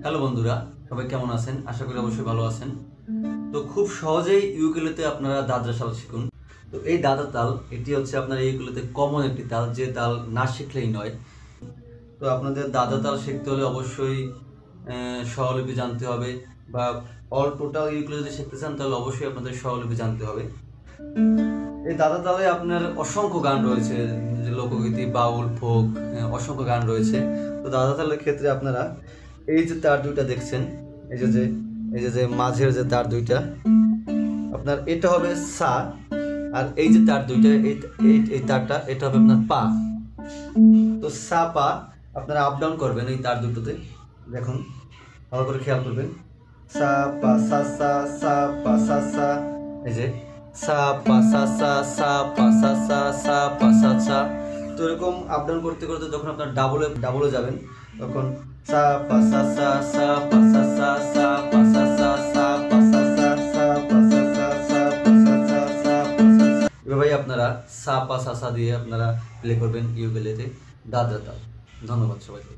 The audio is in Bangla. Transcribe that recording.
হ্যালো বন্ধুরা, সবাই কেমন আছেন? আশা করি অবশ্যই ভালো আছেন। তো খুব সহজেই ইউকেলেতে আপনারা দাদরা তাল শিখুন। তো এই দাদরা তাল এটি হচ্ছে আপনার ইউকেলেতে কমন একটি তাল, যে তাল না শিখলেই নয়। তো আপনাদের দাদরা তাল শিখতে হলে অবশ্যই স্বরলিপি জানতে হবে, বা অল টোটাল ইউকেলে যদি শিখতে চান তাহলে অবশ্যই আপনাদের স্বরলিপি জানতে হবে। এই দাদরা তালে আপনার অসংখ্য গান রয়েছে, যে লোকগীতি, বাউল, ফোক, অসংখ্য গান রয়েছে। তো দাদরা তালের ক্ষেত্রে আপনারা এই যে তার দুইটা দেখছেন, এই যে যে এই যে যে মাঝের যে তার দুইটা, আপনার এটা হবে সা, আর এই যে তার দুইটা এই তারটা এটা হবে আপনার পা। তো সা পা আপনারা আপ ডাউন করবেন এই তার দুটোতে। দেখুন, ভালো করে খেয়াল করবেন। সা পা সা সা, সা পা সা সা, এই যে সা পা সা সা, সা পা সা সা, সা পা সা সা। তো এরকম আপ ডাউন করতে করতে যখন আপনার ডাবলে যাবেন, তখন সা পা সা সা, সা পা সা সা, সা পা সা সা, সা পা সা সা, সা পা সা সা, সা পা সা সা, সা পা সা সা। এভাবেই আপনারা সা পা সা সা দিয়ে আপনারা প্লে করবেন ইউকেলেতে দাদরা তাল। ধন্যবাদ সবাইকে।